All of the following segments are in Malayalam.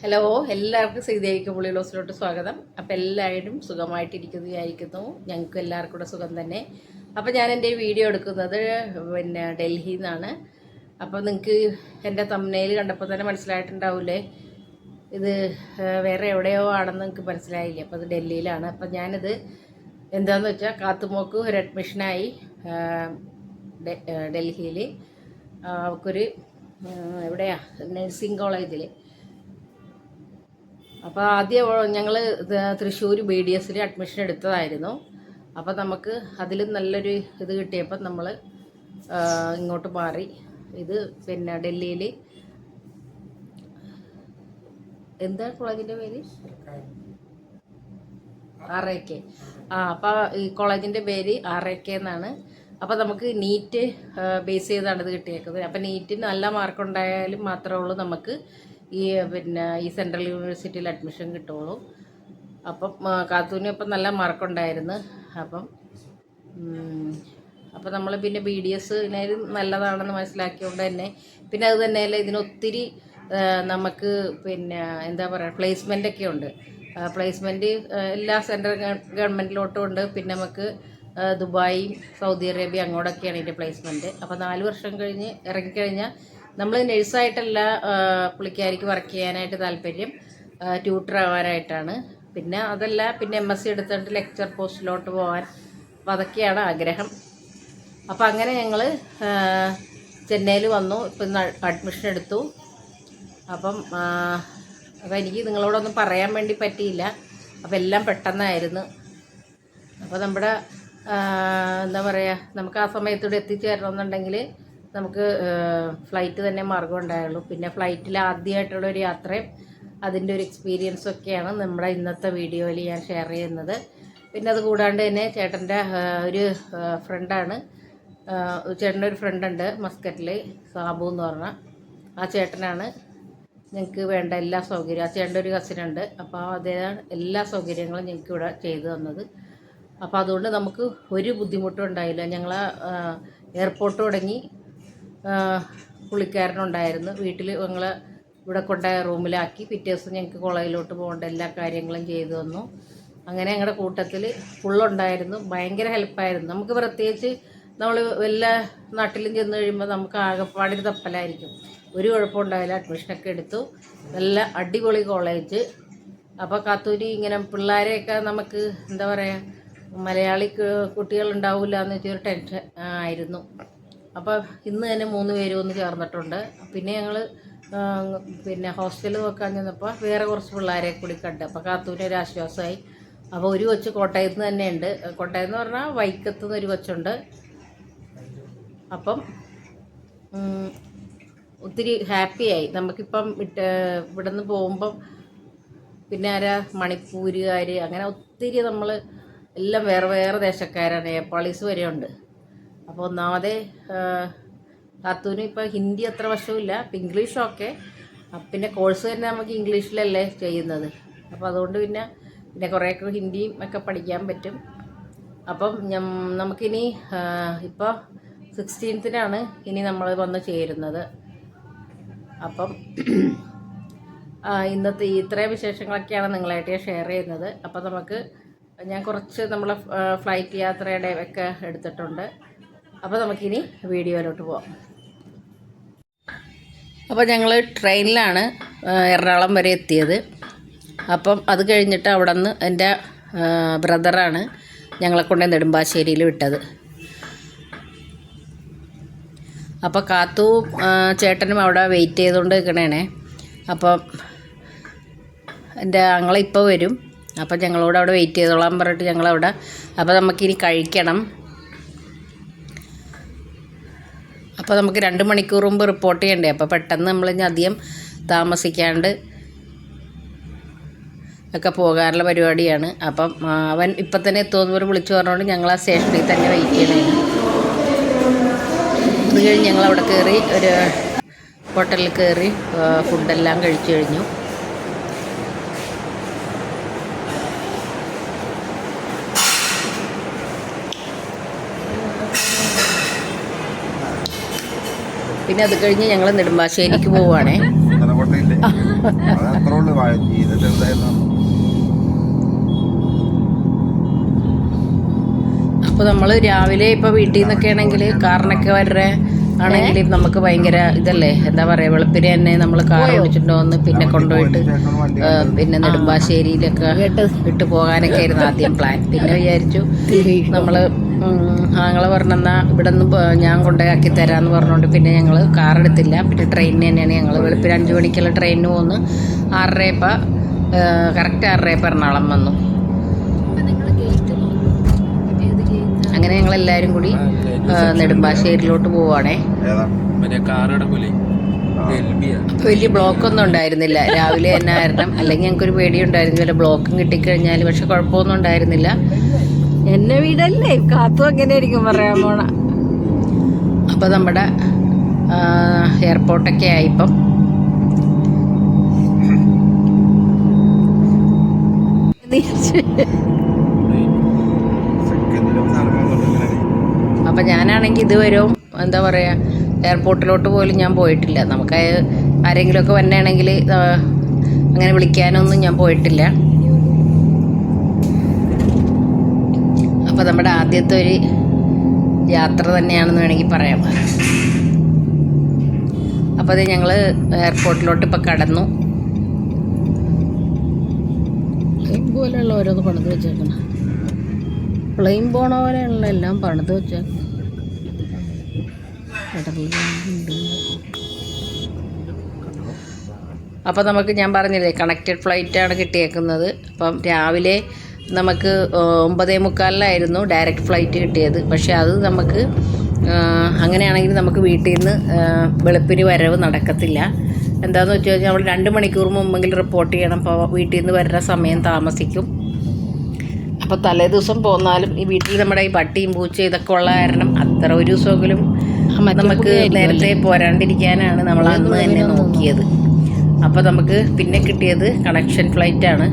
ഹലോ, എല്ലാവർക്കും ശ്രീദേവിക്ക് പുള്ളിലോസിലോട്ട് സ്വാഗതം. അപ്പം എല്ലാവരും സുഖമായിട്ടിരിക്കുന്നു വിചാരിക്കുന്നു. ഞങ്ങൾക്ക് എല്ലാവർക്കും കൂടെ സുഖം തന്നെ. അപ്പം ഞാൻ എൻ്റെ വീഡിയോ എടുക്കുന്നത് ഡൽഹിയിൽ നിന്നാണ്. അപ്പോൾ നിങ്ങൾക്ക് എൻ്റെ തംബ്നെയിൽ കണ്ടപ്പോൾ തന്നെ മനസ്സിലായിട്ടുണ്ടാവില്ലേ, ഇത് വേറെ എവിടെയോ ആണെന്ന് നിങ്ങൾക്ക് മനസ്സിലായില്ലേ. അപ്പോൾ അത് ഡൽഹിയിലാണ്. അപ്പം ഞാനിത് എന്താണെന്ന് വെച്ചാൽ കാത്തുമോക്ക് ഒരു അഡ്മിഷനായി ഡൽഹിയിൽ. അവൾക്കൊരു എവിടെയാ നഴ്സിംഗ് കോളേജിൽ. അപ്പോൾ ആദ്യം ഞങ്ങൾ തൃശ്ശൂർ BDS അഡ്മിഷൻ എടുത്തതായിരുന്നു. അപ്പോൾ നമുക്ക് അതിലും നല്ലൊരു ഇത് കിട്ടിയപ്പോൾ നമ്മൾ ഇങ്ങോട്ട് മാറി. ഇത് ഡൽഹിയിൽ എന്താ കോളേജിൻ്റെ പേര്? RAK. അപ്പോൾ ഈ കോളേജിൻ്റെ പേര് RAK എന്നാണ്. അപ്പോൾ നമുക്ക് നീറ്റ് ബേസ് ചെയ്താണ് ഇത് കിട്ടിയേക്കുന്നത്. അപ്പോൾ നീറ്റിന് നല്ല മാർക്കുണ്ടായാലും മാത്രമേ ഉള്ളൂ നമുക്ക് ഈ സെൻട്രൽ യൂണിവേഴ്സിറ്റിയിൽ അഡ്മിഷൻ കിട്ടുള്ളൂ. അപ്പം കാത്തൂന് ഇപ്പം നല്ല മാർക്കുണ്ടായിരുന്നു. അപ്പം നമ്മൾ പിന്നെ BDS നല്ലതാണെന്ന് മനസ്സിലാക്കിയതുകൊണ്ട് തന്നെ പിന്നെ അത് തന്നെയല്ല, ഇതിനൊത്തിരി നമുക്ക് എന്താ പറയുക, പ്ലേസ്മെൻ്റൊക്കെ ഉണ്ട്. പ്ലേസ്മെൻറ്റ് എല്ലാ സെൻട്രൽ ഗവൺമെൻറ്റിലോട്ടും ഉണ്ട്. പിന്നെ നമുക്ക് ദുബായ്, സൗദി അറേബ്യ അങ്ങോട്ടൊക്കെയാണ് ഇതിൻ്റെ പ്ലേസ്മെൻറ്റ്. അപ്പോൾ 4 വർഷം കഴിഞ്ഞ് ഇറങ്ങിക്കഴിഞ്ഞാൽ നമ്മൾ നഴ്സായിട്ടല്ല പുള്ളിക്കാരിക്ക് വർക്ക് ചെയ്യാനായിട്ട് താല്പര്യം, ട്യൂട്ടർ ആവാനായിട്ടാണ്. പിന്നെ അതല്ല, പിന്നെ MSc എടുത്തിട്ട് ലെക്ചർ പോസ്റ്റിലോട്ട് പോകാൻ. അപ്പോൾ അതൊക്കെയാണ് ആഗ്രഹം. അപ്പോൾ അങ്ങനെ ഞങ്ങൾ ചെന്നൈയിൽ വന്നു. ഇപ്പം അഡ്മിഷൻ എടുത്തു. അപ്പം എനിക്ക് നിങ്ങളോടൊന്നും പറയാൻ വേണ്ടി പറ്റിയില്ല. അപ്പോൾ എല്ലാം പെട്ടെന്നായിരുന്നു. അപ്പോൾ നമ്മുടെ എന്താ പറയുക, നമുക്ക് ആ സമയത്തൂടെ എത്തിച്ചേരണമെന്നുണ്ടെങ്കിൽ നമുക്ക് ഫ്ലൈറ്റ് തന്നെ മാർഗം ഉണ്ടായുള്ളൂ. പിന്നെ ഫ്ലൈറ്റിൽ ആദ്യമായിട്ടുള്ളൊരു യാത്രയും അതിൻ്റെ ഒരു എക്സ്പീരിയൻസൊക്കെയാണ് നമ്മുടെ ഇന്നത്തെ വീഡിയോയിൽ ഞാൻ ഷെയർ ചെയ്യുന്നത്. പിന്നെ അത് കൂടാണ്ട് തന്നെ ചേട്ടൻ്റെ ഒരു ഫ്രണ്ടാണ്, ചേട്ടൻ്റെ ഒരു ഫ്രണ്ടുണ്ട് മസ്കറ്റിൽ, സാബു എന്ന് പറഞ്ഞാൽ ആ ചേട്ടനാണ് ഞങ്ങൾക്ക് വേണ്ട എല്ലാ സൗകര്യവും. ആ ചേട്ടൻ്റെ ഒരു കസിനുണ്ട്. അപ്പോൾ അദ്ദേഹം എല്ലാ സൗകര്യങ്ങളും ഞങ്ങൾക്ക് ഇവിടെ ചെയ്തു തന്നത്. അപ്പോൾ അതുകൊണ്ട് നമുക്ക് ഒരു ബുദ്ധിമുട്ടും ഉണ്ടായില്ല. ഞങ്ങൾ എയർപോർട്ട് തുടങ്ങി പുള്ളിക്കാരനുണ്ടായിരുന്നു. വീട്ടിൽ ഞങ്ങൾ ഇവിടെ കൊണ്ടുപോയ റൂമിലാക്കി. പിറ്റേ ദിവസം ഞങ്ങൾക്ക് കോളേജിലോട്ട് പോകേണ്ട എല്ലാ കാര്യങ്ങളും ചെയ്തു തന്നു. അങ്ങനെ ഞങ്ങളുടെ കൂട്ടത്തിൽ ഫുള്ളുണ്ടായിരുന്നു. ഭയങ്കര ഹെൽപ്പായിരുന്നു. നമുക്ക് പ്രത്യേകിച്ച് നമ്മൾ എല്ലാ നാട്ടിലും ചെന്ന് കഴിയുമ്പോൾ നമുക്ക് ആകെപ്പാടിന് തപ്പലായിരിക്കും. ഒരു കുഴപ്പമുണ്ടായില്ല. അഡ്മിഷനൊക്കെ എടുത്തു. നല്ല അടിപൊളി കോളേജ്. അപ്പോൾ കാത്തൂരി ഇങ്ങനെ പിള്ളേരെയൊക്കെ നമുക്ക് എന്താ പറയുക, മലയാളി കുട്ടികളുണ്ടാവില്ല എന്ന് വെച്ചൊരു ടെൻഷൻ ആയിരുന്നു. അപ്പോൾ ഇന്ന് തന്നെ 3 പേരും ഒന്ന് ചേർന്നിട്ടുണ്ട്. പിന്നെ ഞങ്ങൾ ഹോസ്റ്റൽ നോക്കാൻ ചെന്നപ്പോൾ വേറെ കുറച്ച് പിള്ളേരെ കൂടി കണ്ട്. അപ്പോൾ കാത്തൂന് ഒരു ആശ്വാസമായി. അപ്പോൾ ഒരു കൊച്ച് കോട്ടയത്ത് നിന്ന് തന്നെ ഉണ്ട്. കോട്ടയം എന്ന് പറഞ്ഞാൽ വൈക്കത്ത് നിന്ന് ഒരു കൊച്ചുണ്ട്. അപ്പം ഒത്തിരി ഹാപ്പിയായി. നമുക്കിപ്പം ഇവിടെ നിന്ന് പോകുമ്പം പിന്നെ മണിപ്പൂരുകാർ അങ്ങനെ ഒത്തിരി നമ്മൾ എല്ലാം വേറെ വേറെ ദേശക്കാരാണ്. നേപ്പാളീസ് വരെ ഉണ്ട്. അപ്പോൾ ഒന്നാമതെ കാത്തൂന് ഇപ്പോൾ ഹിന്ദി അത്ര വശമില്ല, ഇപ്പം ഇംഗ്ലീഷൊക്കെ. പിന്നെ കോഴ്സ് തന്നെ നമുക്ക് ഇംഗ്ലീഷിലല്ലേ ചെയ്യുന്നത്. അപ്പോൾ അതുകൊണ്ട് പിന്നെ കുറേയൊക്കെ ഹിന്ദിയും ഒക്കെ പഠിക്കാൻ പറ്റും. അപ്പം നമുക്കിനി ഇപ്പോൾ 16th ഇനി നമ്മൾ വന്ന് ചേരുന്നത്. അപ്പം ഇന്നത്തെ ഇത്രയും വിശേഷങ്ങളൊക്കെയാണ് നിങ്ങളായിട്ട് ഷെയർ ചെയ്യുന്നത്. അപ്പോൾ ഞാൻ കുറച്ച് നമ്മളെ ഫ്ലൈറ്റ് യാത്രയുടെ ഒക്കെ എടുത്തിട്ടുണ്ട്. അപ്പോൾ നമുക്കിനി വീഡിയോയിലോട്ട് പോകാം. അപ്പോൾ ഞങ്ങൾ ട്രെയിനിലാണ് എറണാകുളം വരെ എത്തിയത്. അപ്പം അത് കഴിഞ്ഞിട്ട് അവിടെ നിന്ന് എൻ്റെ ബ്രദറാണ് ഞങ്ങളെ കൊണ്ട് നെടുമ്പാശ്ശേരിയിൽ വിട്ടത്. അപ്പോൾ കാത്തു ചേട്ടനും അവിടെ വെയിറ്റ് ചെയ്തുകൊണ്ട് നിൽക്കണേ. അപ്പം എൻ്റെ ആങ്ങളിപ്പോൾ വരും. അപ്പം ഞങ്ങളോട് അവിടെ വെയിറ്റ് ചെയ്തോളാൻ പറഞ്ഞിട്ട് ഞങ്ങളവിടെ. അപ്പോൾ നമുക്കിനി കഴിക്കണം. അപ്പോൾ നമുക്ക് 2 മണിക്കൂർ മുമ്പ് റിപ്പോർട്ട് ചെയ്യണ്ടേ. അപ്പോൾ പെട്ടെന്ന് നമ്മൾ അധികം താമസിക്കാണ്ട് ഒക്കെ പോകാനുള്ള പരിപാടിയാണ്. അപ്പം അവൻ ഇപ്പം തന്നെ എത്തുമെന്ന് വിളിച്ചു പറഞ്ഞുകൊണ്ട് ഞങ്ങൾ ആ സ്റ്റേഷനിൽ തന്നെ വെയിറ്റ് ചെയ്യണേ. അത് കഴിഞ്ഞ് ഞങ്ങളവിടെ കയറി ഒരു ഹോട്ടലിൽ കയറി ഫുഡെല്ലാം കഴിച്ചു കഴിഞ്ഞു. പിന്നെ അത് കഴിഞ്ഞ് ഞങ്ങൾ നെടുമ്പാശ്ശേരിക്ക് പോവുകയാണേ. പട്ടില്ലേ അത്ര ഉള്ളു ചെറുതായിരുന്നു. അപ്പോൾ നമ്മൾ രാവിലെ ഇപ്പോൾ വീട്ടിൽ നിന്നൊക്കെ ആണെങ്കിൽ കാറിനൊക്കെ വരെ ആണെങ്കിൽ നമുക്ക് ഭയങ്കര ഇതല്ലേ, എന്താ പറയുക, വെളുപ്പിന് തന്നെ നമ്മൾ കാർ ഓടിച്ചിട്ട് വന്ന് പിന്നെ കൊണ്ടുപോയിട്ട് പിന്നെ നെടുമ്പാശ്ശേരിയിലൊക്കെ ഇട്ട് പോകാനൊക്കെ ആയിരുന്നു ആദ്യം പ്ലാൻ. പിന്നെ വിചാരിച്ചു നമ്മൾ ഞങ്ങളെ പറഞ്ഞെന്നാൽ ഇവിടെ നിന്ന് ഞാൻ കൊണ്ടുപോയി തരാമെന്ന് പറഞ്ഞുകൊണ്ട് പിന്നെ ഞങ്ങൾ കാർ എടുത്തില്ല. പിന്നെ ട്രെയിനിന് തന്നെയാണ് ഞങ്ങൾ വെളുപ്പിന് 5 മണിക്കുള്ള ട്രെയിനിന് പോന്ന് 6:30 കറക്റ്റ് 6:30 എറണാകുളം വന്നു. അങ്ങനെ ഞങ്ങളെല്ലാവരും കൂടി നെടുമ്പാശ്ശേരിയിലോട്ട് പോവുകയാണേ. വലിയ ബ്ലോക്കൊന്നും ഉണ്ടായിരുന്നില്ല രാവിലെ തന്നെ കാരണം, അല്ലെങ്കിൽ ഞങ്ങൾക്കൊരു പേടിയുണ്ടായിരുന്നു വല്ല ബ്ലോക്കും കിട്ടിക്കഴിഞ്ഞാൽ. പക്ഷെ കുഴപ്പമൊന്നും ഉണ്ടായിരുന്നില്ല. എന്നെ വീടല്ലേ കാത്തു അങ്ങനെ ആയിരിക്കും പറയാൻ പോണ. അപ്പോൾ നമ്മുടെ എയർപോർട്ടൊക്കെ ആയിപ്പം അപ്പം ഞാനാണെങ്കിൽ ഇതുവരെയും എന്താ പറയുക എയർപോർട്ടിലോട്ട് പോലും ഞാൻ പോയിട്ടില്ല. നമുക്ക് ആരെങ്കിലുമൊക്കെ വന്നെയാണെങ്കിൽ അങ്ങനെ വിളിക്കാനൊന്നും ഞാൻ പോയിട്ടില്ല. അപ്പോൾ നമ്മുടെ ആദ്യത്തെ ഒരു യാത്ര തന്നെയാണെന്ന് വേണമെങ്കിൽ പറയാം. അപ്പോൾ അത് ഞങ്ങൾ എയർപോർട്ടിലോട്ട് ഇപ്പോൾ കടന്നു. പ്ലെയിൻ പോലെയുള്ള ഓരോന്ന് പണിത് വെച്ചേക്കണം. പ്ലെയിൻ പോണ പോലെയുള്ള എല്ലാം പണിത് വെച്ചേക്കണം. അപ്പോൾ നമുക്ക് ഞാൻ പറഞ്ഞില്ലേ കണക്റ്റഡ് ഫ്ലൈറ്റാണ് കിട്ടിയേക്കുന്നത്. അപ്പം രാവിലെ നമുക്ക് 9:45 ഡയറക്റ്റ് ഫ്ലൈറ്റ് കിട്ടിയത്. പക്ഷേ അത് നമുക്ക് അങ്ങനെയാണെങ്കിൽ നമുക്ക് വീട്ടിൽ നിന്ന് വെളുപ്പിന് വരവ് നടക്കത്തില്ല. എന്താണെന്ന് വെച്ച് കഴിഞ്ഞാൽ നമ്മൾ 2 മണിക്കൂർ മുമ്പെങ്കിലും റിപ്പോർട്ട് ചെയ്യണം. അപ്പോൾ വീട്ടിൽ നിന്ന് വരുന്ന സമയം താമസിക്കും. അപ്പോൾ തലേ ദിവസം പോന്നാലും ഈ വീട്ടിൽ നമ്മുടെ ഈ പട്ടിയും പൂച്ചയും ഇതൊക്കെ ഉള്ള കാരണം അത്ര ഒരു ദിവസമെങ്കിലും നമുക്ക് നേരത്തെ പോരാണ്ടിരിക്കാനാണ് നമ്മൾ അന്ന് തന്നെ നോക്കിയത്. അപ്പോൾ നമുക്ക് പിന്നെ കിട്ടിയത് കണക്ഷൻ ഫ്ലൈറ്റാണ്.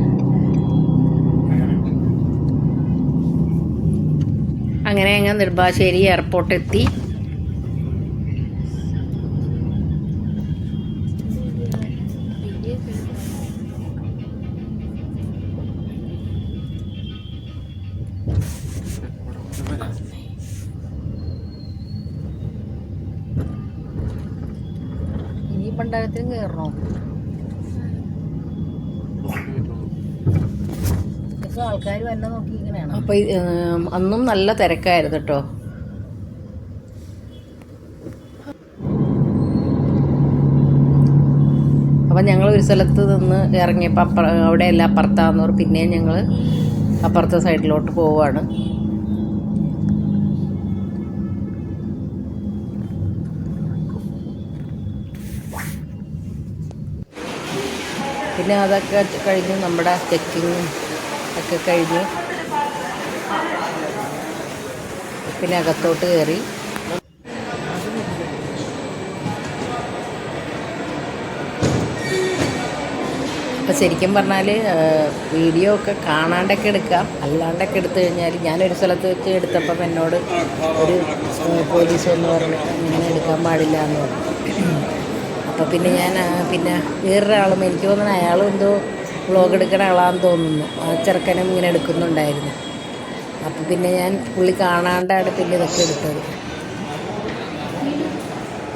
അങ്ങനെ അങ്ങ് നെടുമ്പാശ്ശേരി എയർപോർട്ട് എത്തി. ഇനി പണ്ടാരത്തിനും കയറണോ? ആൾക്കാർ വന്നെ നോക്കി ഇങ്ങനെയാണ്. അപ്പം അന്നും നല്ല തിരക്കായിരുന്നു കേട്ടോ. അപ്പം ഞങ്ങൾ ഒരു സ്ഥലത്ത് നിന്ന് ഇറങ്ങിയപ്പോൾ അവിടെ എല്ലാം അപ്പുറത്താന്ന് പറഞ്ഞു. പിന്നെയും ഞങ്ങൾ അപ്പുറത്തെ സൈഡിലോട്ട് പോവുകയാണ്. പിന്നെ അതൊക്കെ കഴിഞ്ഞ് നമ്മുടെ ചെക്കിങ് ഒക്കെ കഴിഞ്ഞ് പിന്നെ അകത്തോട്ട് കയറി. അപ്പോൾ ശരിക്കും പറഞ്ഞാൽ വീഡിയോ ഒക്കെ കാണാണ്ടൊക്കെ എടുക്കാം, അല്ലാണ്ടൊക്കെ എടുത്തു കഴിഞ്ഞാൽ ഞാനൊരു സ്ഥലത്ത് വെച്ച് എടുത്തപ്പം എന്നോട് ഒരു പോലീസ് വന്ന് പറഞ്ഞു ഇങ്ങനെ എടുക്കാൻ പാടില്ല എന്ന് പറഞ്ഞു. അപ്പോൾ പിന്നെ ഞാൻ പിന്നെ വേറൊരാളും എനിക്ക് തോന്നുന്നു അയാളും എന്തോ വ്ളോഗ് എടുക്കണ ആളാന്ന് തോന്നുന്നു. ആ ചെറുക്കനും ഇങ്ങനെ എടുക്കുന്നുണ്ടായിരുന്നു. അപ്പോൾ പിന്നെ ഞാൻ പുള്ളി കാണാണ്ടാണ് പിന്നെ ഇതൊക്കെ എടുത്തത്.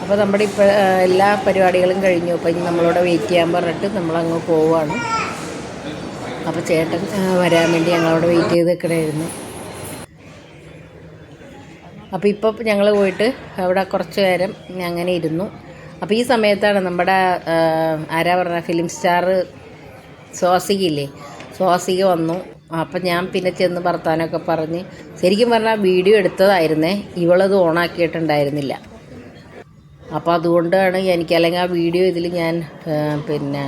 അപ്പോൾ നമ്മുടെ ഇപ്പോൾ എല്ലാ പരിപാടികളും കഴിഞ്ഞു. അപ്പോൾ ഇനി നമ്മളോട് വെയിറ്റ് ചെയ്യാൻ പറഞ്ഞിട്ട് നമ്മളങ്ങ് പോവുകയാണ്. അപ്പോൾ ചേട്ടൻ വരാൻ വേണ്ടി ഞങ്ങളോട് വെയിറ്റ് ചെയ്ത് നിൽക്കണമായിരുന്നു. അപ്പോൾ ഇപ്പോൾ ഞങ്ങൾ പോയിട്ട് അവിടെ കുറച്ച് നേരം അങ്ങനെ ഇരുന്നു. അപ്പോൾ ഈ സമയത്താണ് നമ്മുടെ ആരാ പറഞ്ഞ ഫിലിം സ്റ്റാർ സ്വാസികയില്ലേ, സ്വാസിക വന്നു. അപ്പം ഞാൻ പിന്നെ ചെന്ന് വർത്താനമൊക്കെ പറഞ്ഞ് ശരിക്കും പറഞ്ഞാൽ വീഡിയോ എടുത്തതായിരുന്നേ, ഇവളത് ഓണാക്കിയിട്ടുണ്ടായിരുന്നില്ല. അപ്പോൾ അതുകൊണ്ടാണ് എനിക്ക്, അല്ലെങ്കിൽ ആ വീഡിയോ ഇതിൽ ഞാൻ പിന്നെ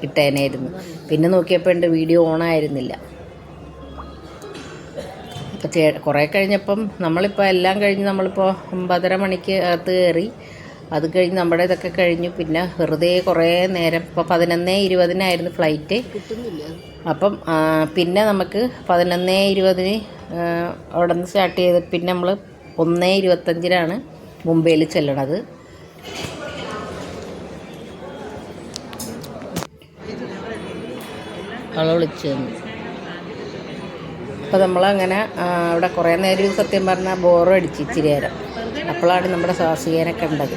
ഇട്ടേനായിരുന്നു. പിന്നെ നോക്കിയപ്പോൾ എൻ്റെ വീഡിയോ ഓണായിരുന്നില്ല. അപ്പോൾ കുറേ കഴിഞ്ഞപ്പം നമ്മളിപ്പോൾ എല്ലാം കഴിഞ്ഞ് നമ്മളിപ്പോൾ 9:30 മണിക്ക് അകത്ത് കയറി. അത് കഴിഞ്ഞ് നമ്മുടെ ഇതൊക്കെ കഴിഞ്ഞു. പിന്നെ വെറുതെ കുറേ നേരം, ഇപ്പോൾ 11:20 ഫ്ലൈറ്റ്. അപ്പം പിന്നെ നമുക്ക് 11:20 അവിടെ നിന്ന് സ്റ്റാർട്ട് ചെയ്ത് പിന്നെ നമ്മൾ 1:25 മുംബൈയിൽ ചെല്ലണത്. അവളെ വിളിച്ചു തന്നു. അപ്പോൾ നമ്മളങ്ങനെ അവിടെ കുറേ നേരം സത്യം പറഞ്ഞാൽ ബോറും അടിച്ച് ഇച്ചിരി നേരം. അപ്പോഴാണ് നമ്മുടെ സ്വാസികേനെ കണ്ടത്.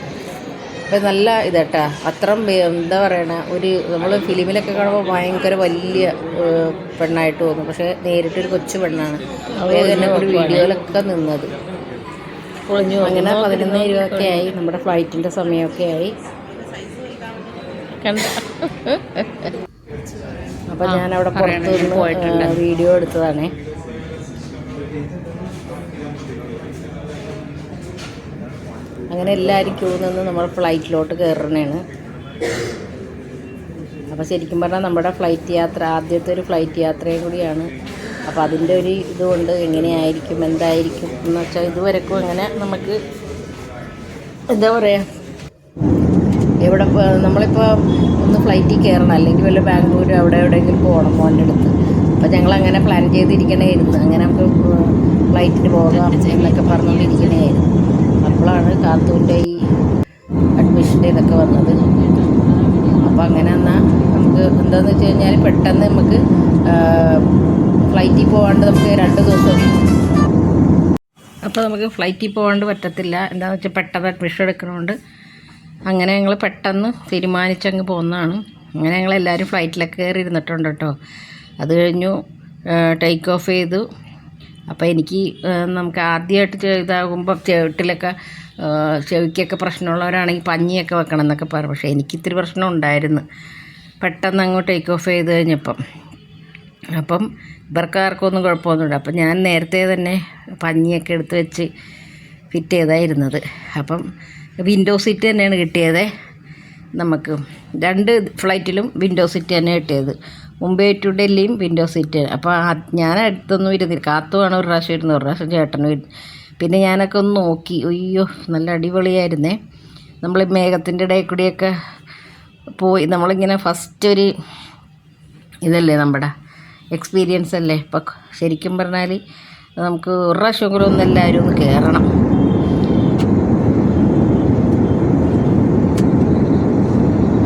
അപ്പോൾ നല്ല ഇതട്ടാ, അത്രയും എന്താ പറയണ, ഒരു നമ്മൾ ഫിലിമിലൊക്കെ കാണുമ്പോൾ ഭയങ്കര വലിയ പെണ്ണായിട്ട് തോന്നും. പക്ഷേ നേരിട്ടൊരു കൊച്ചു പെണ്ണാണ്. അവർ തന്നെ ഒരു വീഡിയോയിലൊക്കെ നിന്നത്. അങ്ങനെ 11:20 ആയി. നമ്മുടെ ഫ്ലൈറ്റിൻ്റെ സമയമൊക്കെ ആയി. അപ്പോൾ ഞാനവിടെ പുറത്ത് നിന്ന് വീഡിയോ എടുത്തതാണേ. അങ്ങനെ എല്ലാവരും ക്യൂ നിന്ന് നമ്മൾ ഫ്ലൈറ്റിലോട്ട് കയറണേണ്. അപ്പോൾ ശരിക്കും പറഞ്ഞാൽ നമ്മുടെ ഫ്ലൈറ്റ് യാത്ര ആദ്യത്തെ ഒരു ഫ്ലൈറ്റ് യാത്രയും കൂടിയാണ്. അപ്പോൾ അതിൻ്റെ ഒരു ഇതുകൊണ്ട് എങ്ങനെയായിരിക്കും എന്തായിരിക്കും എന്ന് വെച്ചാൽ ഇതുവരെക്കും അങ്ങനെ നമുക്ക് എന്താ പറയുക, എവിടെ നമ്മളിപ്പോൾ ഒന്ന് ഫ്ലൈറ്റിൽ കയറണം, അല്ലെങ്കിൽ വല്ല ബാംഗ്ലൂർ അവിടെ എവിടെയെങ്കിലും പോകണം മോൻ്റെ അടുത്ത്. അപ്പോൾ ഞങ്ങളങ്ങനെ പ്ലാൻ ചെയ്തിരിക്കണമായിരുന്നു. അങ്ങനെ നമുക്ക് ഫ്ലൈറ്റിന് പോകാം എന്നൊക്കെ പറഞ്ഞുകൊണ്ടിരിക്കണമായിരുന്നു. അപ്പോഴാണ് കാത്തൂൻ്റെ ഈ അഡ്മിഷൻ്റെ ഇതൊക്കെ വന്നത്. അപ്പോൾ അങ്ങനെ എന്നാൽ നമുക്ക് എന്താണെന്ന് വെച്ച് കഴിഞ്ഞാൽ പെട്ടെന്ന് നമുക്ക് ഫ്ലൈറ്റിൽ പോകാണ്ട് നമുക്ക് 2 ദിവസം, അപ്പോൾ നമുക്ക് ഫ്ലൈറ്റിൽ പോകാണ്ട് പറ്റത്തില്ല. എന്താണെന്ന് വെച്ചാൽ പെട്ടെന്ന് അഡ്മിഷൻ എടുക്കണോണ്ട് അങ്ങനെ ഞങ്ങൾ പെട്ടെന്ന് തീരുമാനിച്ചങ്ങ് പോകുന്നതാണ്. അങ്ങനെ ഞങ്ങളെല്ലാവരും ഫ്ലൈറ്റിലൊക്കെ കയറി ഇരുന്നിട്ടുണ്ട് കേട്ടോ. അത് കഴിഞ്ഞു ടേക്ക് ഓഫ് ചെയ്തു. അപ്പോൾ എനിക്ക് നമുക്ക് ആദ്യമായിട്ട് ഇതാകുമ്പോൾ ചെവിക്കൊക്കെ പ്രശ്നമുള്ളവരാണെങ്കിൽ പഞ്ഞിയൊക്കെ വെക്കണം എന്നൊക്കെ പറയും. പക്ഷേ എനിക്കിത്തിരി പ്രശ്നം ഉണ്ടായിരുന്നു പെട്ടെന്ന് അങ്ങോട്ട് ടേക്ക് ഓഫ് ചെയ്ത് അപ്പം ഇവർക്കാർക്കൊന്നും കുഴപ്പമൊന്നുമില്ല. അപ്പം ഞാൻ നേരത്തെ തന്നെ പഞ്ഞിയൊക്കെ എടുത്ത് വെച്ച് ഫിറ്റ് ചെയ്തായിരുന്നത്. അപ്പം വിൻഡോ സീറ്റ് തന്നെയാണ് കിട്ടിയത് നമുക്ക്. 2 ഫ്ലൈറ്റിലും വിൻഡോ സീറ്റ് തന്നെ കിട്ടിയത്. മുംബൈ ടു ഡൽഹിയും വിൻഡോ സീറ്റ്. അപ്പോൾ ഞാൻ അടുത്തൊന്നും ഇരുന്നില്ല. കാത്തുമാണ് ഒരു പ്രാവശ്യം ഇരുന്ന്, ഒരു പ്രാവശ്യം ചേട്ടനും ഇരുന്ന്. പിന്നെ ഞാനൊക്കെ ഒന്ന് നോക്കി, അയ്യോ നല്ല അടിപൊളിയായിരുന്നേ. നമ്മൾ മേഘത്തിൻ്റെ ഇടയിൽ കൂടിയൊക്കെ പോയി നമ്മളിങ്ങനെ ഫസ്റ്റ് ഒരു ഇതല്ലേ നമ്മുടെ എക്സ്പീരിയൻസ് അല്ലേ. ഇപ്പം ശരിക്കും പറഞ്ഞാൽ നമുക്ക് ഒരു പ്രാവശ്യം കൂടെ ഒന്ന് എല്ലാവരും ഒന്ന് കയറണം.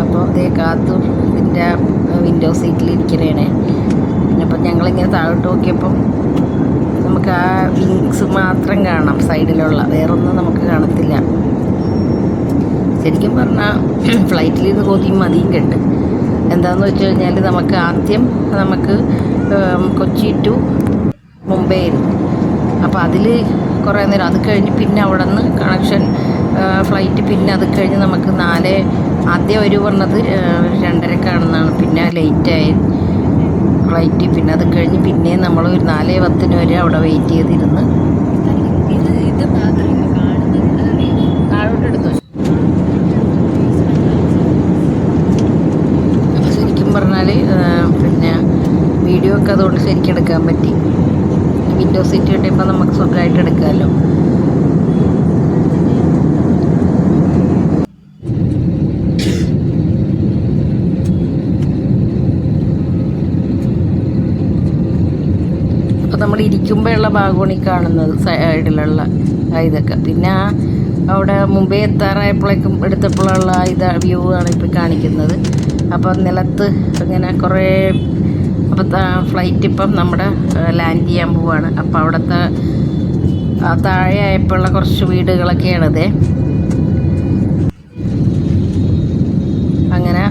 അപ്പോൾ അതേ കാത്തു ഇതിൻ്റെ വിൻഡോ സീറ്റിലിരിക്കണേ. അപ്പം ഞങ്ങളിങ്ങനെ താഴോട്ട് നോക്കിയപ്പം നമുക്ക് ആ വിങ്സ് മാത്രം കാണാം, സൈഡിലുള്ള വേറൊന്നും നമുക്ക് കാണത്തില്ല. ശരിക്കും പറഞ്ഞാൽ ഫ്ലൈറ്റിൽ നിന്ന് കൊതിയും മതിയും കെട്ട്. എന്താണെന്ന് വെച്ച് കഴിഞ്ഞാൽ നമുക്ക് ആദ്യം കൊച്ചി ടു മുംബൈ ആയിരുന്നു. അപ്പോൾ അതിൽ കുറേ നേരം, അത് കഴിഞ്ഞ് പിന്നെ അവിടെ നിന്ന് കണക്ഷൻ ഫ്ലൈറ്റ്, പിന്നെ അത് കഴിഞ്ഞ് നമുക്ക് ആദ്യം ഒരു പറഞ്ഞത് 2:30 പിന്നെ ലേറ്റായി ഫ്ലൈറ്റ്. പിന്നെ അത് കഴിഞ്ഞ് പിന്നെയും നമ്മൾ ഒരു 4:10 വരെ അവിടെ വെയിറ്റ് ചെയ്തിരുന്ന്. താഴോട്ടെടുത്തു. അപ്പോൾ ശരിക്കും പറഞ്ഞാൽ പിന്നെ വീഡിയോ ഒക്കെ അതുകൊണ്ട് ശരിക്കും എടുക്കാൻ പറ്റി. വിൻഡോ സീറ്റ് കിട്ടിയപ്പോൾ നമുക്ക് സുഖമായിട്ട് എടുക്കാമല്ലോ. അപ്പോൾ നമ്മൾ ഇരിക്കുമ്പോഴുള്ള ഭാഗമാണ് ഈ കാണുന്നത്, സൈഡിലുള്ള ഇതൊക്കെ. പിന്നെ അവിടെ മുംബൈ എത്താറായപ്പോഴേക്കും എടുത്തപ്പോഴുള്ള വ്യൂ ആണ് ഇപ്പോൾ കാണിക്കുന്നത്. അപ്പം നിലത്ത് ഇങ്ങനെ കുറേ, അപ്പോൾ ഫ്ലൈറ്റ് ഇപ്പം നമ്മുടെ ലാൻഡ് ചെയ്യാൻ പോവാണ്. അപ്പോൾ അവിടുത്തെ താഴെ ആയപ്പോഴുള്ള കുറച്ച് വീടുകളൊക്കെയാണത്. അങ്ങനെ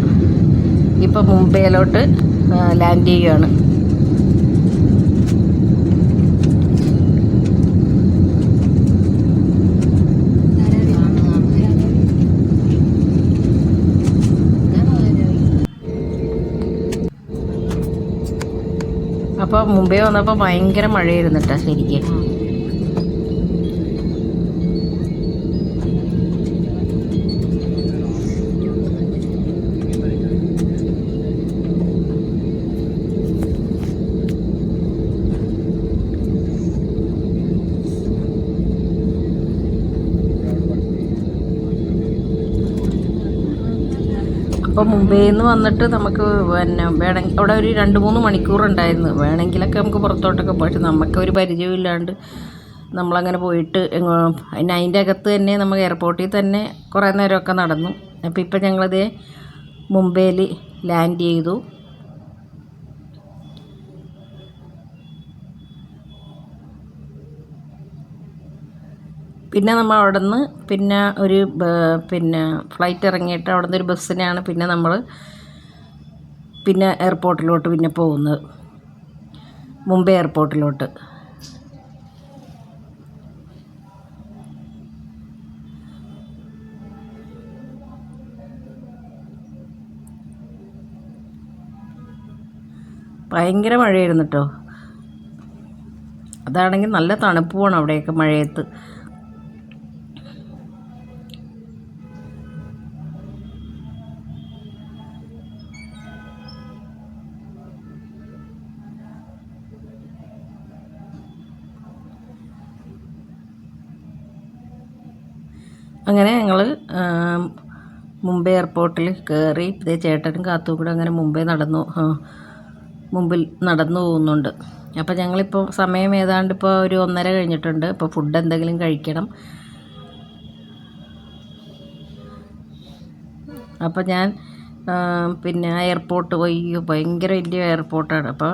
ഇപ്പം മുംബൈയിലോട്ട് ലാൻഡ് ചെയ്യുകയാണ്. അപ്പോൾ മുംബൈ വന്നപ്പോൾ ഭയങ്കര മഴയായിരുന്നു കേട്ടോ ശരിക്കും. അപ്പോൾ മുംബൈയിൽ നിന്ന് വന്നിട്ട് നമുക്ക് പിന്നെ വേണമെങ്കിൽ അവിടെ ഒരു 2-3 മണിക്കൂറുണ്ടായിരുന്നു. വേണമെങ്കിലൊക്കെ നമുക്ക് പുറത്തോട്ടൊക്കെ പോയിട്ട്, നമുക്കൊരു പരിചയമില്ലാണ്ട് നമ്മളങ്ങനെ പോയിട്ട് പിന്നെ അതിൻ്റെ അകത്ത് തന്നെ നമ്മൾ എയർപോർട്ടിൽ തന്നെ കുറേ നേരമൊക്കെ നടന്നു. അപ്പോൾ ഇപ്പം ഞങ്ങളത് മുംബൈയിൽ ലാൻഡ് ചെയ്തു. പിന്നെ നമ്മൾ അവിടെ നിന്ന് പിന്നെ ഒരു പിന്നെ ഫ്ലൈറ്റ് ഇറങ്ങിയിട്ട് അവിടെ നിന്ന് ഒരു ബസ്സിനാണ് പിന്നെ നമ്മൾ പിന്നെ എയർപോർട്ടിലോട്ട് പിന്നെ പോകുന്നത്, മുംബൈ എയർപോർട്ടിലോട്ട്. ഭയങ്കര മഴയായിരുന്നു കേട്ടോ. അതാണെങ്കിൽ നല്ല തണുപ്പുമാണ് അവിടെയൊക്കെ മഴയത്ത്. അങ്ങനെ ഞങ്ങൾ മുംബൈ എയർപോർട്ടിൽ കയറി. ഇതേ ചേട്ടനും കാത്തും കൂടെ അങ്ങനെ മുമ്പിൽ നടന്നു പോകുന്നുണ്ട്. അപ്പോൾ ഞങ്ങളിപ്പോൾ സമയം ഏതാണ്ട് ഇപ്പോൾ ഒരു 1:30 കഴിഞ്ഞിട്ടുണ്ട്. ഇപ്പോൾ ഫുഡ് എന്തെങ്കിലും കഴിക്കണം. അപ്പോൾ ഞാൻ പിന്നെ എയർപോർട്ട് പോയി. ഭയങ്കര വലിയ എയർപോർട്ടാണ്. അപ്പോൾ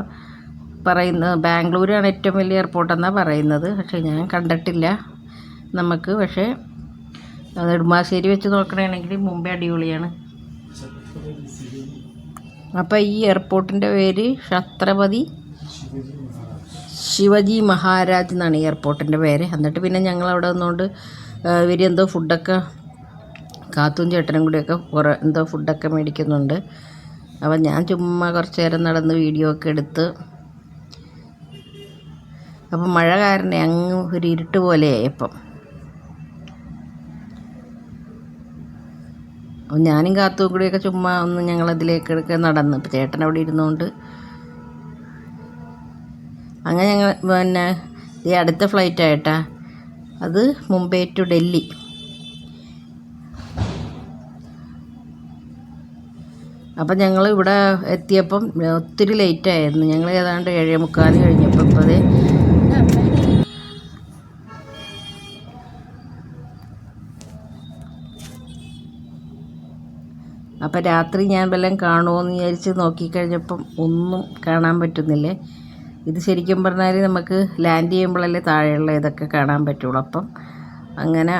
ബാംഗ്ലൂരാണ് ഏറ്റവും വലിയ എയർപോർട്ടെന്നാണ് പറയുന്നത്. പക്ഷേ ഞാൻ കണ്ടിട്ടില്ല നമുക്ക്. പക്ഷേ നെടുമ്പാശ്ശേരി വെച്ച് നോക്കണമെങ്കിൽ മുംബൈ അടിപൊളിയാണ്. അപ്പോൾ ഈ എയർപോർട്ടിൻ്റെ പേര് ഛത്രപതി ശിവജി മഹാരാജ് എന്നാണ് ഈ എയർപോർട്ടിൻ്റെ പേര്. എന്നിട്ട് പിന്നെ ഞങ്ങൾ അവിടെ നിന്നുകൊണ്ട് എന്തോ ഫുഡൊക്കെ കാത്തും ചേട്ടനും കൂടിയൊക്കെ എന്തോ ഫുഡൊക്കെ മേടിക്കുന്നുണ്ട്. അപ്പോൾ ഞാൻ ചുമ്മാ കുറച്ച് നേരം നടന്ന് വീഡിയോ ഒക്കെ എടുത്ത്. അപ്പം മഴ കാരണം അങ്ങ് ഒരു ഇരുട്ട് പോലെയായി. അപ്പം ഞാനും കാത്തും കൂടിയൊക്കെ ചുമ്മാ ഒന്ന് ഞങ്ങളതിലേക്കൊക്കെ നടന്ന്. ഇപ്പം ചേട്ടൻ അവിടെ ഇരുന്നുകൊണ്ട് അങ്ങനെ ഞങ്ങൾ പിന്നെ ഈ അടുത്ത ഫ്ലൈറ്റായിട്ടാ അത് മുംബൈ ടു ഡൽഹി. അപ്പം ഞങ്ങൾ ഇവിടെ എത്തിയപ്പം ഒത്തിരി ലേറ്റായിരുന്നു. ഞങ്ങൾ ഏതാണ്ട് 7:45 കഴിഞ്ഞപ്പോൾ ഇപ്പോൾ അപ്പം രാത്രി ഞാൻ വല്ലതും കാണുമോ എന്ന് വിചാരിച്ച് നോക്കിക്കഴിഞ്ഞപ്പം ഒന്നും കാണാൻ പറ്റുന്നില്ലേ. ഇത് ശരിക്കും പറഞ്ഞാൽ നമുക്ക് ലാൻഡ് ചെയ്യുമ്പോഴല്ലേ താഴെയുള്ള ഇതൊക്കെ കാണാൻ പറ്റുള്ളൂ. അപ്പം അങ്ങനെ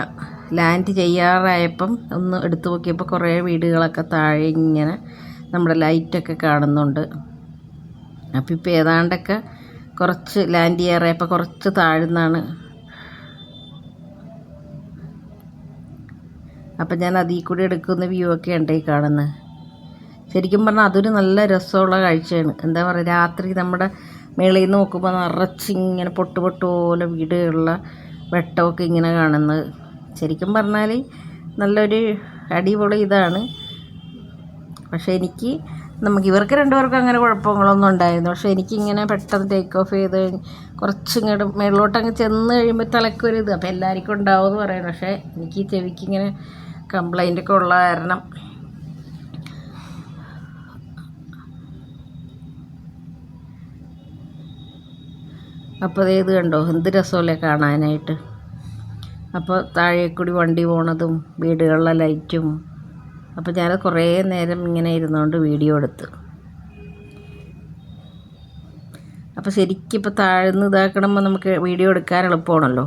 ലാൻഡ് ചെയ്യാറായപ്പം ഒന്ന് എടുത്തു നോക്കിയപ്പോൾ കുറേ വീടുകളൊക്കെ താഴെ ഇങ്ങനെ നമ്മുടെ ലൈറ്റൊക്കെ കാണുന്നുണ്ട്. അപ്പം ഇപ്പോൾ ഏതാണ്ടൊക്കെ കുറച്ച് ലാൻഡ് ചെയ്യാറായപ്പോൾ കുറച്ച് താഴ്ന്നാണ്. അപ്പം ഞാൻ അതിൽ കൂടി എടുക്കുന്ന വ്യൂ ഒക്കെ ഉണ്ട് ഈ കാണുന്നത്. ശരിക്കും പറഞ്ഞാൽ അതൊരു നല്ല രസമുള്ള കാഴ്ചയാണ്. എന്താ പറയുക, രാത്രി നമ്മുടെ മേളിൽ നിന്ന് നോക്കുമ്പോൾ നിറച്ചിങ്ങനെ പൊട്ട് പോലെ വീടുകളുള്ള വെട്ടമൊക്കെ ഇങ്ങനെ കാണുന്നത്. ശരിക്കും പറഞ്ഞാൽ നല്ലൊരു അടിപൊളി ഇതാണ്. പക്ഷേ ഇവർക്ക് രണ്ടുപേർക്കും അങ്ങനെ കുഴപ്പങ്ങളൊന്നും ഉണ്ടായിരുന്നു. പക്ഷേ എനിക്കിങ്ങനെ പെട്ടെന്ന് ടേക്ക് ഓഫ് ചെയ്ത് കുറച്ചിങ്ങോട്ട് മേളിലോട്ടങ്ങ് ചെന്ന് കഴിയുമ്പോൾ തലക്കൊരിത്. അപ്പോൾ എല്ലാവർക്കും ഉണ്ടാവും എന്ന് പറയുന്നത്. പക്ഷേ എനിക്ക് ചെവിക്കിങ്ങനെ കംപ്ലൈൻ്റൊക്കെ ഉള്ള കാരണം അപ്പോൾ ഇത് കണ്ടോ എന്ത് രസമല്ലേ കാണാനായിട്ട്. അപ്പോൾ താഴേക്കൂടി വണ്ടി പോണതും വീടുകളിലെ ലൈറ്റും. അപ്പോൾ ഞാൻ കുറേ നേരം ഇങ്ങനെ ഇരുന്നുകൊണ്ട് വീഡിയോ എടുത്ത്. അപ്പോൾ ശരിക്കും ഇപ്പോൾ താഴ്ന്ന് ഇതാക്കണമ്പോൾ നമുക്ക് വീഡിയോ എടുക്കാൻ എളുപ്പമാണല്ലോ.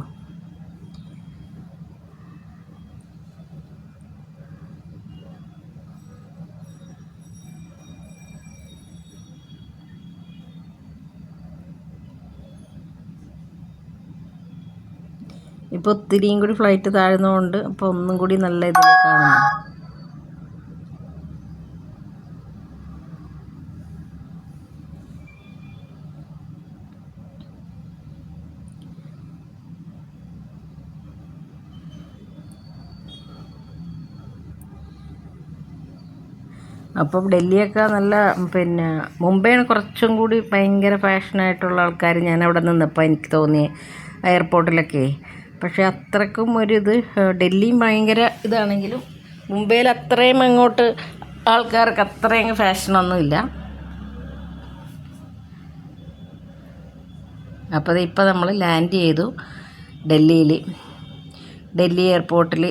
ഇപ്പോൾ ഒത്തിരിയും കൂടി ഫ്ലൈറ്റ് താഴ്ന്നതുകൊണ്ട് അപ്പോൾ ഒന്നും കൂടി നല്ല ഇതിൽ കാണുന്നു. അപ്പം ഡൽഹിയൊക്കെ നല്ല പിന്നെ മുംബൈയാണ് കുറച്ചും കൂടി ഭയങ്കര ഫാഷനായിട്ടുള്ള ആൾക്കാർ ഞാൻ അവിടെ നിന്നപ്പോൾ എനിക്ക് തോന്നി എയർപോർട്ടിലൊക്കെ. പക്ഷേ അത്രക്കും ഒരിത് ഡൽഹിയും ഭയങ്കര ഇതാണെങ്കിലും മുംബൈയിൽ അത്രയും അങ്ങോട്ട് ആൾക്കാർക്ക് അത്രയും ഫാഷനൊന്നുമില്ല. അപ്പോൾ ഇപ്പോൾ നമ്മൾ ലാൻഡ് ചെയ്തു ഡൽഹി എയർപോർട്ടിൽ.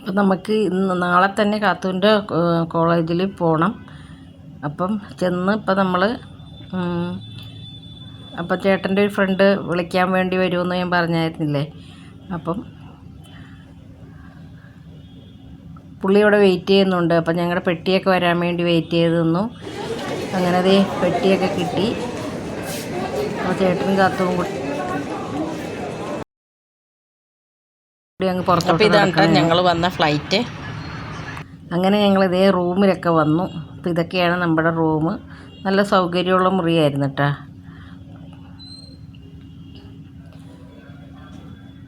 അപ്പം നമുക്ക് നാളെ തന്നെ കാത്തൂൻ്റെ കോളേജിൽ പോകണം. അപ്പം ചെന്ന് ഇപ്പം നമ്മൾ അപ്പം ചേട്ടൻ്റെ ഒരു ഫ്രണ്ട് വിളിക്കാൻ വേണ്ടി വരുമെന്ന് ഞാൻ പറഞ്ഞായിരുന്നില്ലേ. അപ്പം പുള്ളി അവിടെ വെയിറ്റ് ചെയ്യുന്നുണ്ട്. അപ്പം ഞങ്ങളുടെ പെട്ടിയൊക്കെ വരാൻ വേണ്ടി വെയിറ്റ് ചെയ്ത് നിന്നു. അങ്ങനെ അതേ പെട്ടിയൊക്കെ കിട്ടി. അപ്പോൾ ചേട്ടനും കാത്തും കൂടി അങ്ങ് പുറത്തോട്ട്. ഇതാണ് ഞങ്ങൾ വന്ന ഫ്ലൈറ്റ്. അങ്ങനെ ഞങ്ങൾ ഇതേ റൂമിലൊക്കെ വന്നു. അപ്പോൾ ഇതൊക്കെയാണ് നമ്മുടെ റൂം. നല്ല സൗകര്യമുള്ള മുറിയായിരുന്നു കേട്ടോ.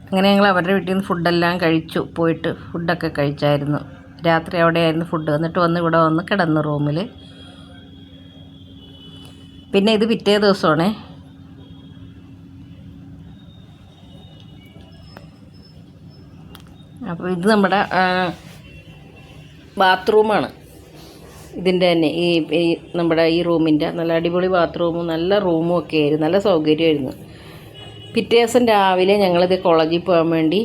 അങ്ങനെ ഞങ്ങൾ അവരുടെ വീട്ടിൽ നിന്ന് ഫുഡെല്ലാം കഴിച്ചു. പോയിട്ട് ഫുഡൊക്കെ കഴിച്ചായിരുന്നു. രാത്രി അവിടെയായിരുന്നു ഫുഡ്. എന്നിട്ട് ഇവിടെ വന്ന് കിടന്നു റൂമിൽ. പിന്നെ ഇത് പിറ്റേ ദിവസമാണേ. അപ്പോൾ ഇത് നമ്മുടെ ബാത്റൂമാണ്. ഇതിൻ്റെ തന്നെ ഈ നമ്മുടെ ഈ റൂമിൻ്റെ നല്ല അടിപൊളി ബാത്റൂമും നല്ല റൂമും ഒക്കെ ആയിരുന്നു. നല്ല സൗകര്യമായിരുന്നു. പിറ്റേ ദിവസം രാവിലെ ഞങ്ങളിത് കോളേജിൽ പോകാൻ വേണ്ടി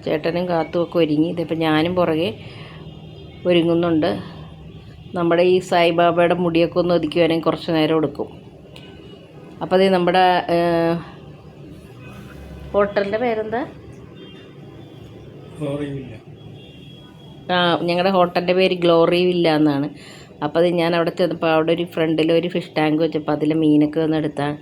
ചേട്ടനും കാത്തുമൊക്കെ ഒരുങ്ങി. ഇതിപ്പോൾ ഞാനും പുറകെ ഒരുങ്ങുന്നുണ്ട്. നമ്മുടെ ഈ സായിബാബയുടെ മുടിയൊക്കെ ഒന്ന് ഒതുക്കുവാണെങ്കിൽ കുറച്ച് നേരം എടുക്കും. അപ്പോൾ അത് നമ്മുടെ ഹോട്ടലിൻ്റെ പേരെന്താ? ഞങ്ങളുടെ ഹോട്ടലിൻ്റെ പേര് ഗ്ലോറി വില്ല എന്നാണ്. അപ്പോൾ അത് ഞാൻ അവിടെ ചെന്നപ്പോൾ അവിടെ ഒരു ഫ്രണ്ടിൽ ഒരു ഫിഷ് ടാങ്ക് വെച്ചപ്പോൾ അതിൽ മീനൊക്കെ വന്ന് എടുത്താണ്.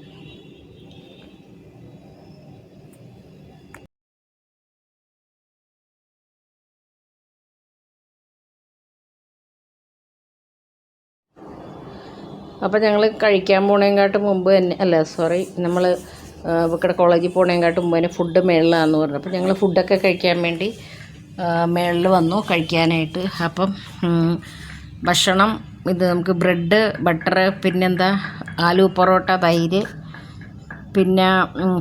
അപ്പോൾ ഞങ്ങൾ കഴിക്കാൻ പോണേക്കാട്ടും മുമ്പ് തന്നെ നമ്മൾ ഇവിടെ കോളേജിൽ പോണേക്കാട്ടും മുമ്പ് തന്നെ ഫുഡ് മേളിലാണെന്ന് പറഞ്ഞു. അപ്പോൾ ഞങ്ങൾ ഫുഡൊക്കെ കഴിക്കാൻ വേണ്ടി മേളിൽ വന്നു കഴിക്കാനായിട്ട്. അപ്പം ഭക്ഷണം ഇത് നമുക്ക് ബ്രെഡ്, ബട്ടർ, പിന്നെന്താ ആലു പൊറോട്ട, തൈര്, പിന്നെ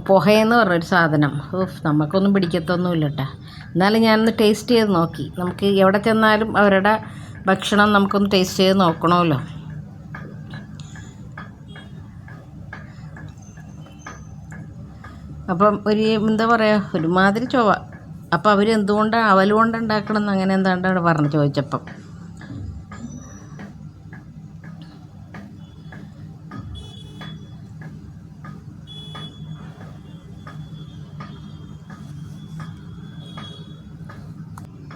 പുഹയെന്ന് പറഞ്ഞൊരു സാധനം. നമുക്കൊന്നും പിടിക്കത്തൊന്നുമില്ല കേട്ടോ. എന്നാലും ഞാനൊന്ന് ടേസ്റ്റ് ചെയ്ത് നോക്കി. നമുക്ക് എവിടെ ചെന്നാലും അവരുടെ ഭക്ഷണം നമുക്കൊന്ന് ടേസ്റ്റ് ചെയ്ത് നോക്കണമല്ലോ. അപ്പം ഒരു എന്താ പറയുക, ഒരുമാതിരി ചൊവ്വ. അപ്പം അവർ എന്തുകൊണ്ടാണ് അവൽ കൊണ്ട് ഉണ്ടാക്കണമെന്ന് അങ്ങനെ എന്താണ്ടാണ് പറഞ്ഞു ചോദിച്ചപ്പം.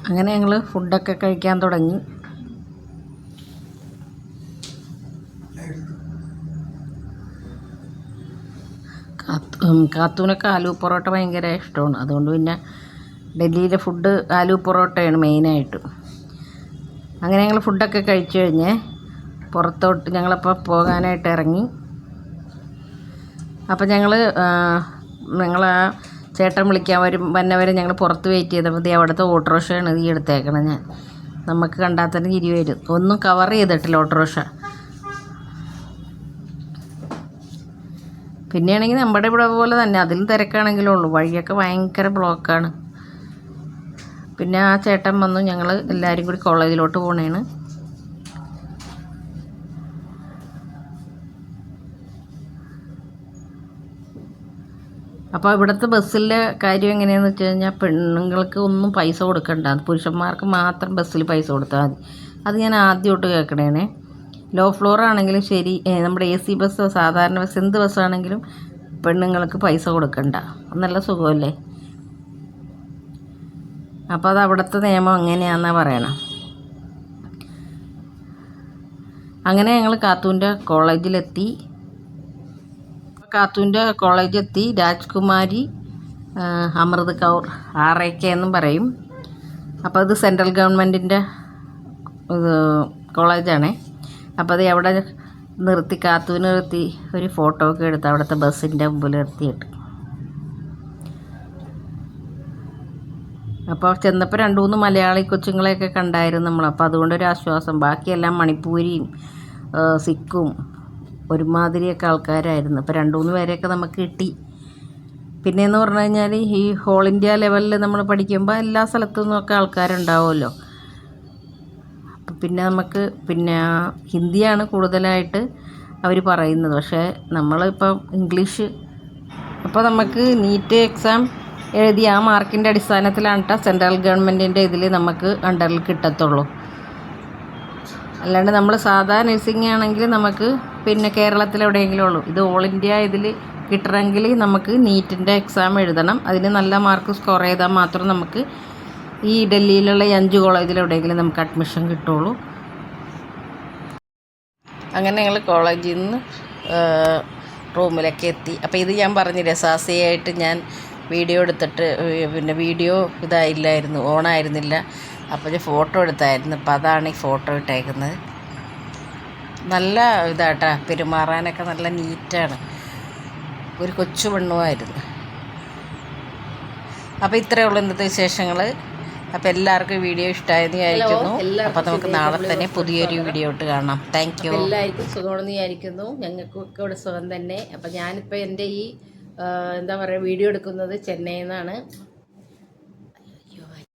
അങ്ങനെ ഞങ്ങൾ ഫുഡൊക്കെ കഴിക്കാൻ തുടങ്ങി. കാത്തൂനൊക്കെ ആലു പൊറോട്ട ഭയങ്കര ഇഷ്ടമാണ്. അതുകൊണ്ട് പിന്നെ ഡൽഹിയിലെ ഫുഡ് ആലു പൊറോട്ടയാണ് മെയിനായിട്ട്. അങ്ങനെ ഞങ്ങൾ ഫുഡൊക്കെ കഴിച്ചു കഴിഞ്ഞ് പുറത്തോട്ട് ഞങ്ങളപ്പോൾ പോകാനായിട്ട് ഇറങ്ങി. അപ്പം ഞങ്ങൾ ആ ചേട്ടൻ വിളിക്കാൻ വന്നവരെ ഞങ്ങൾ പുറത്ത് വെയിറ്റ് ചെയ്തപ്പോൾ അവിടുത്തെ ഓട്ടോറിക്ഷയാണ് ഈ എടുത്തേക്കണം. നമുക്ക് കണ്ടാൽ തന്നെ ചിരി വരും. ഒന്നും കവർ ചെയ്തിട്ടില്ല ഓട്ടോറിക്ഷ. പിന്നെയാണെങ്കിൽ നമ്മുടെ ഇവിടെ പോലെ തന്നെ അതിലും തിരക്കാണെങ്കിലും ഉള്ളൂ. വഴിയൊക്കെ ഭയങ്കര ബ്ലോക്കാണ്. പിന്നെ ആ ചേട്ടൻ വന്നു. ഞങ്ങൾ എല്ലാവരും കൂടി കോളേജിലോട്ട് പോണേണ്. അപ്പോൾ ഇവിടുത്തെ ബസ്സിലെ കാര്യം എങ്ങനെയാണെന്ന് വെച്ച് കഴിഞ്ഞാൽ പെണ്ണുങ്ങൾക്ക് ഒന്നും പൈസ കൊടുക്കണ്ട. പുരുഷന്മാർക്ക് മാത്രം ബസ്സിൽ പൈസ കൊടുത്താൽ മതി. അത് ഞാൻ ആദ്യമായിട്ട് കേൾക്കണേനെ. ലോ ഫ്ലോർ ആണെങ്കിലും ശരി, നമ്മുടെ AC ബസ്സോ സാധാരണ ബസ് എന്ത് ബസ്സാണെങ്കിലും പെണ്ണുങ്ങൾക്ക് പൈസ കൊടുക്കണ്ട. നല്ല സുഖമല്ലേ. അപ്പോൾ അത് അവിടുത്തെ നിയമം അങ്ങനെയാണെന്നാണ് പറയണം. അങ്ങനെ ഞങ്ങൾ കാത്തൂൻ്റെ കോളേജിലെത്തി. രാജ്കുമാരി അമൃത് കൗർ RAK എന്നും പറയും. അപ്പോൾ അത് സെൻട്രൽ ഗവൺമെൻറ്റിൻ്റെ കോളേജാണേ. അപ്പോൾ അത് അവിടെ നിർത്തി, കാത്തൂന് നിർത്തി ഒരു ഫോട്ടോ ഒക്കെ എടുത്ത് അവിടുത്തെ ബസ്സിൻ്റെ മുമ്പിൽ നിർത്തിയിട്ട്. അപ്പോൾ ചെന്നപ്പോൾ 2-3 മലയാളി കൊച്ചുങ്ങളെയൊക്കെ കണ്ടായിരുന്നു നമ്മൾ. അപ്പോൾ അതുകൊണ്ടൊരു ആശ്വാസം. ബാക്കിയെല്ലാം മണിപ്പൂരിയും സിക്കും ഒരുമാതിരിയൊക്കെ ആൾക്കാരായിരുന്നു. അപ്പോൾ 2-3 പേരെയൊക്കെ നമുക്ക് കിട്ടി. പിന്നെയെന്ന് പറഞ്ഞു കഴിഞ്ഞാൽ ഈ ഓൾ ഇന്ത്യ ലെവലിൽ നമ്മൾ പഠിക്കുമ്പോൾ എല്ലാ സ്ഥലത്തു നിന്നൊക്കെ ആൾക്കാരുണ്ടാവുമല്ലോ. അപ്പം പിന്നെ നമുക്ക് ഹിന്ദിയാണ് കൂടുതലായിട്ട് അവർ പറയുന്നത്. പക്ഷേ നമ്മളിപ്പം ഇംഗ്ലീഷ്. അപ്പോൾ നമുക്ക് നീറ്റ് എക്സാം എഴുതി ആ മാർക്കിൻ്റെ അടിസ്ഥാനത്തിലാണ് കേട്ടോ സെൻട്രൽ ഗവൺമെൻറ്റിൻ്റെ ഇതിൽ നമുക്ക് അണ്ടറിൽ കിട്ടത്തുള്ളൂ. അല്ലാണ്ട് നമ്മൾ സാധാ നഴ്സിംഗ് ആണെങ്കിൽ നമുക്ക് പിന്നെ കേരളത്തിലെവിടെയെങ്കിലും ഉള്ളൂ. ഇത് ഓൾ ഇന്ത്യ ഇതിൽ കിട്ടണമെങ്കിൽ നമുക്ക് നീറ്റിൻ്റെ എക്സാം എഴുതണം. അതിന് നല്ല മാർക്ക് സ്കോർ ചെയ്താൽ മാത്രം നമുക്ക് ഈ ഡൽഹിയിലുള്ള ഈ 5 കോളേജിലെവിടെയെങ്കിലും നമുക്ക് അഡ്മിഷൻ കിട്ടുള്ളൂ. അങ്ങനെ ഞങ്ങൾ കോളേജിൽ നിന്ന് റൂമിലൊക്കെ എത്തി. അപ്പോൾ ഇത് ഞാൻ പറഞ്ഞില്ലേ, സാസിയായിട്ട് ഞാൻ വീഡിയോ എടുത്തിട്ട് പിന്നെ വീഡിയോ ഇതായില്ലായിരുന്നു, ഓണായിരുന്നില്ല. അപ്പോൾ ഞാൻ ഫോട്ടോ എടുത്തായിരുന്നു. അപ്പോൾ അതാണ് ഈ ഫോട്ടോ ഇട്ടേക്കുന്നത്. നല്ല ഇതാട്ടാ, പെരുമാറാനൊക്കെ നല്ല നീറ്റാണ്. ഒരു കൊച്ചു പെണ്ണുമായിരുന്നു. അപ്പോൾ ഇത്രയേ ഉള്ളൂ ഇന്നത്തെ വിശേഷങ്ങൾ. അപ്പോൾ എല്ലാവർക്കും വീഡിയോ ഇഷ്ടമായെന്ന് വിചാരിക്കുന്നു. അപ്പോൾ നമുക്ക് നാളെ തന്നെ പുതിയൊരു വീഡിയോ ഇട്ട് കാണാം. Thank you. എല്ലാവർക്കും സുഖമാണെന്ന് വിചാരിക്കുന്നു. ഞങ്ങൾക്കൊക്കെ ഇവിടെ സുഖം തന്നെ. അപ്പോൾ ഞാനിപ്പോൾ എൻ്റെ ഈ എന്താ പറയുക വീഡിയോ എടുക്കുന്നത് ചെന്നൈയിൽ നിന്നാണ്.